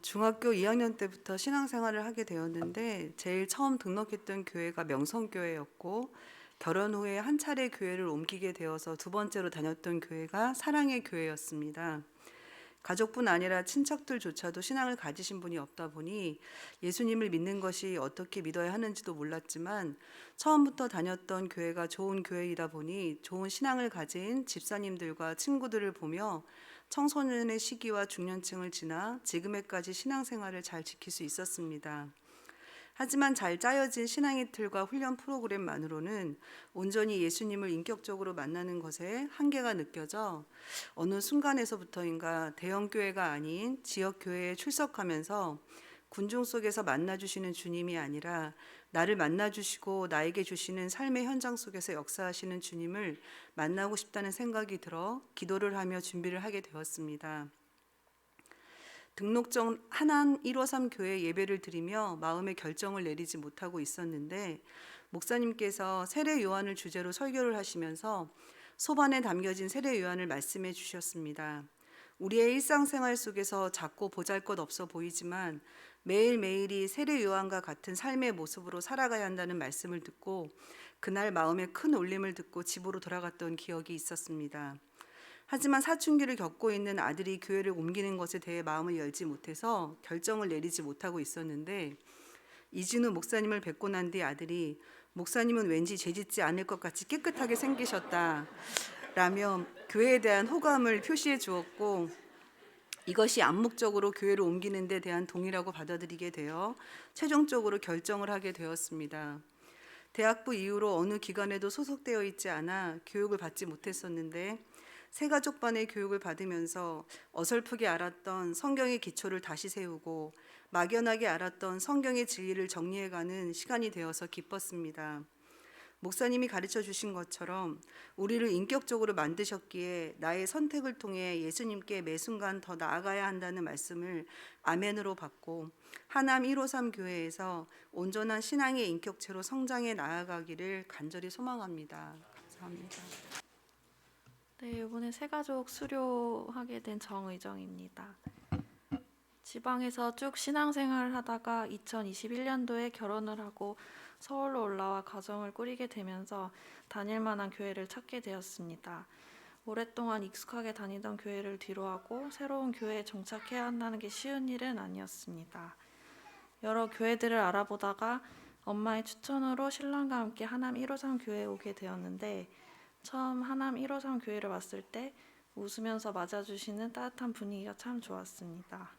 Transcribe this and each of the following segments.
중학교 2학년 때부터 신앙생활을 하게 되었는데 제일 처음 등록했던 교회가 명성교회였고 결혼 후에 한 차례 교회를 옮기게 되어서 두 번째로 다녔던 교회가 사랑의 교회였습니다. 가족뿐 아니라 친척들조차도 신앙을 가지신 분이 없다 보니 예수님을 믿는 것이 어떻게 믿어야 하는지도 몰랐지만 처음부터 다녔던 교회가 좋은 교회이다 보니 좋은 신앙을 가진 집사님들과 친구들을 보며 청소년의 시기와 중년층을 지나 지금에까지 신앙생활을 잘 지킬 수 있었습니다. 하지만 잘 짜여진 신앙의 틀과 훈련 프로그램만으로는 온전히 예수님을 인격적으로 만나는 것에 한계가 느껴져 어느 순간에서부터인가 대형교회가 아닌 지역교회에 출석하면서 군중 속에서 만나주시는 주님이 아니라 나를 만나주시고 나에게 주시는 삶의 현장 속에서 역사하시는 주님을 만나고 싶다는 생각이 들어 기도를 하며 준비를 하게 되었습니다. 등록 전 하남 153 교회 예배를 드리며 마음의 결정을 내리지 못하고 있었는데 목사님께서 세례 요한을 주제로 설교를 하시면서 소반에 담겨진 세례 요한을 말씀해 주셨습니다. 우리의 일상생활 속에서 작고 보잘것없어 보이지만 매일매일이 세례 요한과 같은 삶의 모습으로 살아가야 한다는 말씀을 듣고 그날 마음에 큰 울림을 듣고 집으로 돌아갔던 기억이 있었습니다. 하지만 사춘기를 겪고 있는 아들이 교회를 옮기는 것에 대해 마음을 열지 못해서 결정을 내리지 못하고 있었는데 이진우 목사님을 뵙고 난 뒤 아들이 목사님은 왠지 죄짓지 않을 것 같이 깨끗하게 생기셨다 라며 교회에 대한 호감을 표시해 주었고 이것이 암묵적으로 교회를 옮기는 데 대한 동의라고 받아들이게 되어 최종적으로 결정을 하게 되었습니다. 대학부 이후로 어느 기관에도 소속되어 있지 않아 교육을 받지 못했었는데 새가족반의 교육을 받으면서 어설프게 알았던 성경의 기초를 다시 세우고 막연하게 알았던 성경의 진리를 정리해가는 시간이 되어서 기뻤습니다. 목사님이 가르쳐 주신 것처럼 우리를 인격적으로 만드셨기에 나의 선택을 통해 예수님께 매 순간 더 나아가야 한다는 말씀을 아멘으로 받고 하남 153 교회에서 온전한 신앙의 인격체로 성장해 나아가기를 간절히 소망합니다. 감사합니다. 네, 이번에 새가족 수료하게 된 정의정입니다. 지방에서 쭉 신앙생활을 하다가 2021년도에 결혼을 하고 서울로 올라와 가정을 꾸리게 되면서 다닐 만한 교회를 찾게 되었습니다. 오랫동안 익숙하게 다니던 교회를 뒤로하고 새로운 교회에 정착해야 한다는 게 쉬운 일은 아니었습니다. 여러 교회들을 알아보다가 엄마의 추천으로 신랑과 함께 하남 153 교회에 오게 되었는데 처음 하남 153 교회를 왔을 때 웃으면서 맞아주시는 따뜻한 분위기가 참 좋았습니다.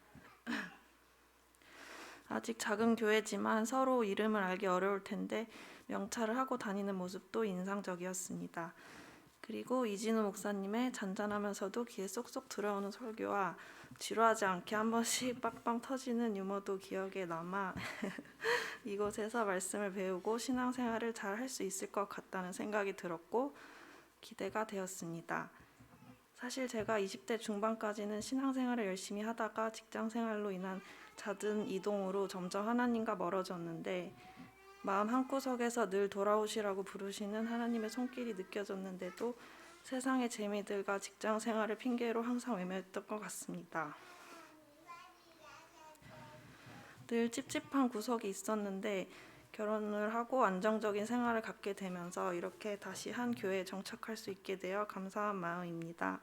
아직 작은 교회지만 서로 이름을 알기 어려울 텐데 명찰을 하고 다니는 모습도 인상적이었습니다. 그리고 이진우 목사님의 잔잔하면서도 귀에 쏙쏙 들어오는 설교와 지루하지 않게 한 번씩 빵빵 터지는 유머도 기억에 남아 이곳에서 말씀을 배우고 신앙생활을 잘 할 수 있을 것 같다는 생각이 들었고 기대가 되었습니다. 사실 제가 20대 중반까지는 신앙생활을 열심히 하다가 직장생활로 인한 잦은 이동으로 점점 하나님과 멀어졌는데 마음 한구석에서 늘 돌아오시라고 부르시는 하나님의 손길이 느껴졌는데도 세상의 재미들과 직장생활을 핑계로 항상 외면했던 것 같습니다. 늘 찝찝한 구석이 있었는데 결혼을 하고 안정적인 생활을 갖게 되면서 이렇게 다시 한 교회에 정착할 수 있게 되어 감사한 마음입니다.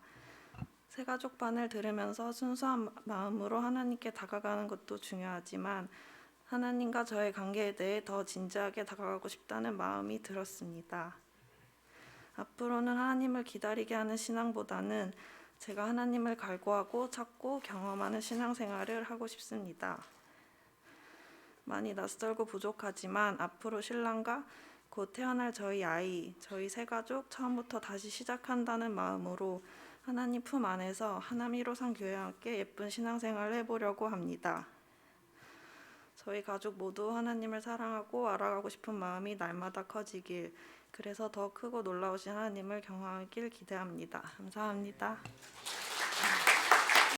새가족반을 들으면서 순수한 마음으로 하나님께 다가가는 것도 중요하지만 하나님과 저의 관계에 대해 더 진지하게 다가가고 싶다는 마음이 들었습니다. 앞으로는 하나님을 기다리게 하는 신앙보다는 제가 하나님을 갈구하고 찾고 경험하는 신앙생활을 하고 싶습니다. 많이 낯설고 부족하지만 앞으로 신랑과 곧 태어날 저희 아이, 저희 새가족 처음부터 다시 시작한다는 마음으로 하나님 품 안에서 하남 153 교회와 함께 예쁜 신앙생활을 해보려고 합니다. 저희 가족 모두 하나님을 사랑하고 알아가고 싶은 마음이 날마다 커지길, 그래서 더 크고 놀라우신 하나님을 경험하길 기대합니다. 감사합니다.